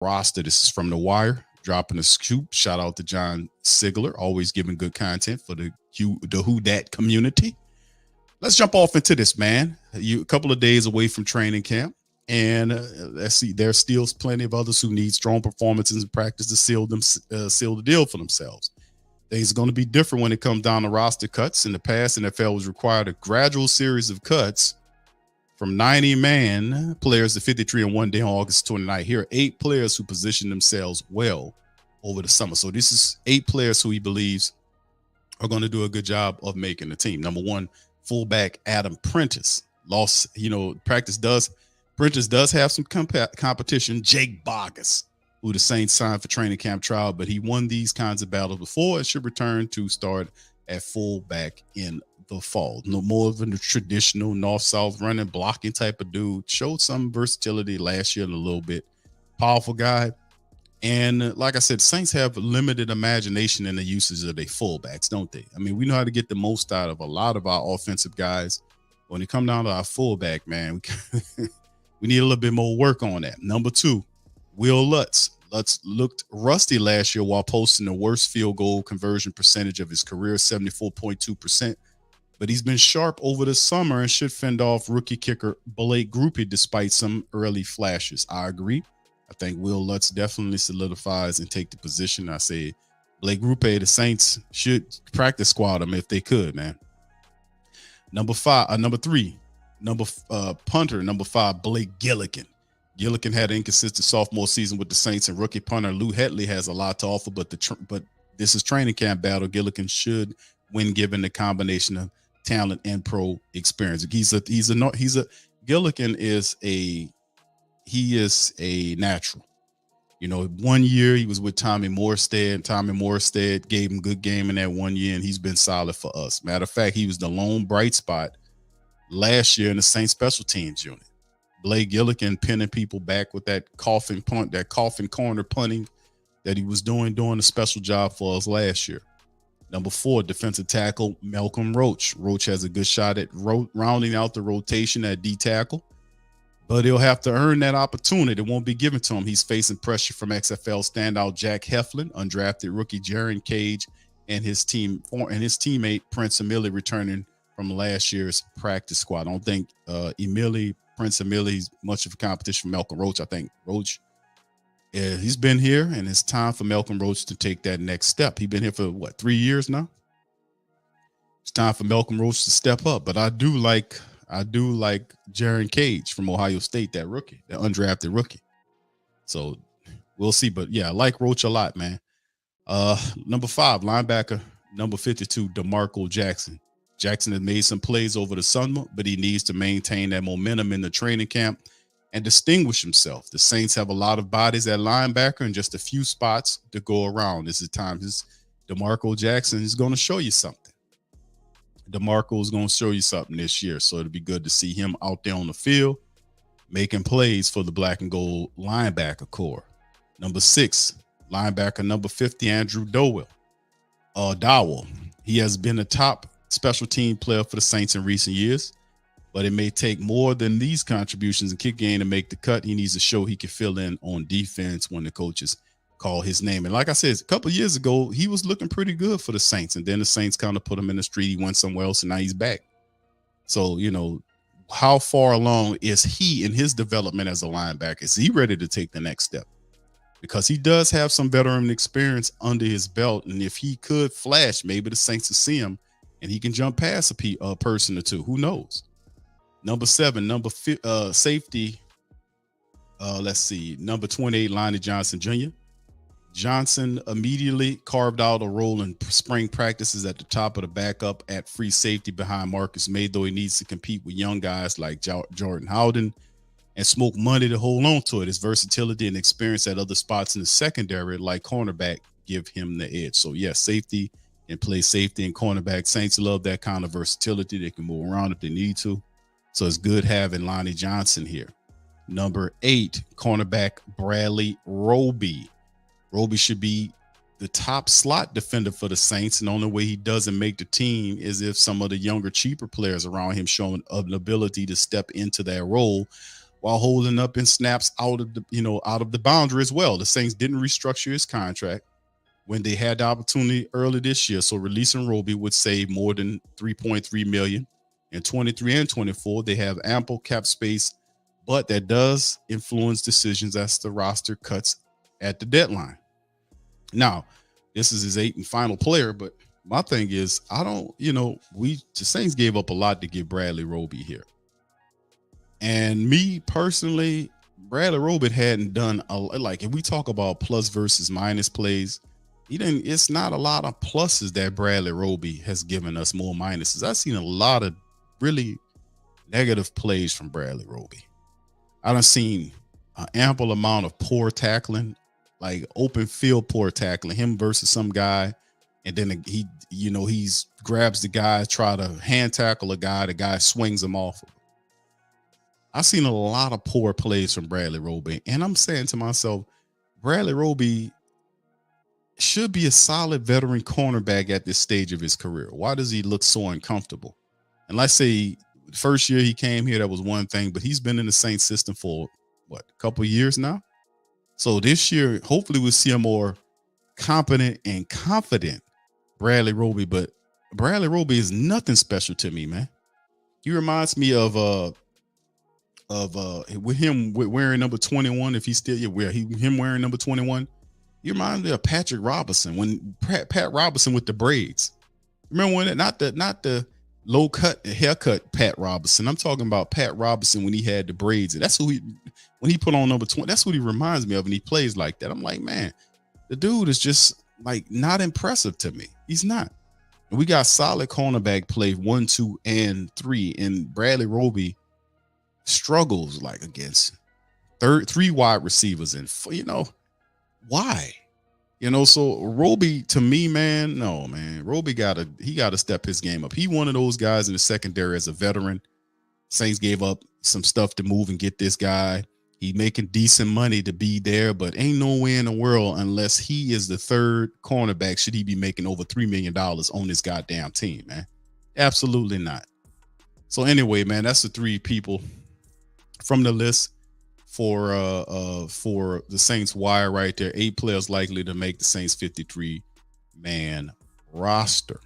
roster. This is from The Wire, dropping a scoop. Shout out to John Siglar, always giving good content for the Who Dat community. Let's jump off into this, man. You a couple of days away from training camp, and let's see. There's still plenty of others who need strong performances in practice to seal the deal for themselves. Things are going to be different when it comes down to roster cuts. In the past, NFL was required a gradual series of cuts from 90-man players to 53 in one day on August 29th. Here are 8 players who positioned themselves well over the summer. So this is 8 players who he believes are going to do a good job of making the team. Number 1, fullback Adam Prentice. Prentice does have some competition. Jake Bogus, who the Saints signed for training camp trial, but he won these kinds of battles before and should return to start at fullback in the fall. No more of a traditional north-south running, blocking type of dude. Showed some versatility last year a little bit. Powerful guy. And like I said, Saints have limited imagination in the usage of their fullbacks, don't they? I mean, we know how to get the most out of a lot of our offensive guys. When it comes down to our fullback, man, we need a little bit more work on that. Number 2, Will Lutz. Lutz looked rusty last year while posting the worst field goal conversion percentage of his career, 74.2%. But he's been sharp over the summer and should fend off rookie kicker Blake Grupe despite some early flashes. I agree. I think Will Lutz definitely solidifies and take the position. I say Blake Grupe, the Saints should practice squad him if they could, man. Number 3, punter, number 5, Blake Gillikin. Gillikin had an inconsistent sophomore season with the Saints, and rookie punter Lou Hetley has a lot to offer, but this is training camp battle. Gillikin should win given the combination of talent and pro experience. Gillikin is a natural. 1 year he was with Tommy Morstead, and Tommy Morstead gave him good game in that 1 year, and he's been solid for us. Matter of fact, he was the lone bright spot last year in the Saints special teams unit. Blake Gillikin pinning people back with that coffin punt, that coffin corner punting that he was doing a special job for us last year. Number 4, defensive tackle Malcolm Roach. Roach has a good shot at rounding out the rotation at D tackle, but he'll have to earn that opportunity. It won't be given to him. He's facing pressure from XFL standout Jack Heflin, undrafted rookie Jaron Cage, and his teammate Prince Emili returning from last year's practice squad. I don't think Prince Emili's much of a competition for Malcolm Roach. I think Roach, he's been here, and it's time for Malcolm Roach to take that next step. He's been here for 3 years now. It's time for Malcolm Roach to step up. But I do like Jaron Cage from Ohio State, that rookie, that undrafted rookie. So we'll see. But yeah, I like Roach a lot, man. Number 5, linebacker, number 52, DeMarco Jackson. Jackson has made some plays over the summer, but he needs to maintain that momentum in the training camp and distinguish himself. The Saints have a lot of bodies at linebacker and just a few spots to go around. This is time. DeMarco Jackson is going to show you something. DeMarco is going to show you something this year, so it'll be good to see him out there on the field making plays for the black and gold linebacker core. Number 6, linebacker number 50, Andrew Dowell. He has been a top special team player for the Saints in recent years, but it may take more than these contributions in kick game to make the cut. He needs to show he can fill in on defense when the coaches call his name. And like I said, a couple of years ago, he was looking pretty good for the Saints, and then the Saints kind of put him in the street. He went somewhere else, and now he's back. So, how far along is he in his development as a linebacker? Is he ready to take the next step? Because he does have some veteran experience under his belt, and if he could flash, maybe the Saints will see him, and he can jump past a person or two. Who knows? Number 7, safety. Let's see. Number 28, Lonnie Johnson Jr. Johnson immediately carved out a role in spring practices at the top of the backup at free safety behind Marcus May, though he needs to compete with young guys like Jordan Howden and smoke money to hold on to it. His versatility and experience at other spots in the secondary, like cornerback, give him the edge. So, yes, safety and play safety and cornerback. Saints love that kind of versatility. They can move around if they need to. So it's good having Lonnie Johnson here. Number 8, cornerback Bradley Roby. Roby should be the top slot defender for the Saints, and the only way he doesn't make the team is if some of the younger, cheaper players around him showing an ability to step into that role. while holding up in snaps out of the boundary as well. The Saints didn't restructure his contract when they had the opportunity early this year. So releasing Roby would save more than 3.3 million. In 23 and 24, they have ample cap space, but that does influence decisions as the roster cuts at the deadline. Now, this is his 8th and final player, but my thing is, the Saints gave up a lot to get Bradley Roby here. And me personally, Bradley Roby hadn't done like, if we talk about plus versus minus plays, it's not a lot of pluses that Bradley Roby has given us, more minuses. I've seen a lot of really negative plays from Bradley Roby. I done seen an ample amount of poor tackling, like open field poor tackling, him versus some guy, and then he grabs the guy, try to hand tackle a guy, the guy swings him off. I've seen a lot of poor plays from Bradley Roby, and I'm saying to myself, Bradley Roby should be a solid veteran cornerback at this stage of his career. Why does he look so uncomfortable? And let's say first year he came here, that was one thing, but he's been in the Saints system for a couple of years now. So this year, hopefully we'll see a more competent and confident Bradley Roby, but Bradley Roby is nothing special to me, man. He reminds me of with him wearing number 21. If he's still him wearing number 21, he reminds me of Patrick Robinson, when Pat Robinson with the braids. Remember when not the low cut haircut Pat Robinson. I'm talking about Pat Robinson when he had the braids. And that's who when he put on number 20, that's what he reminds me of, and he plays like that. I'm like, man, the dude is just like not impressive to me. He's not. And we got solid cornerback play 1, 2, and 3, and Bradley Roby struggles like against 3 wide receivers, and why? So Roby, to me, man, no, man. Roby gotta step his game up. He one of those guys in the secondary as a veteran. Saints gave up some stuff to move and get this guy. He making decent money to be there, but ain't no way in the world, unless he is the third cornerback, should he be making over $3 million on this goddamn team, man. Absolutely not. So anyway, man, that's the 3 people from the list for the Saints wire right there. 8 players likely to make the Saints 53-man roster.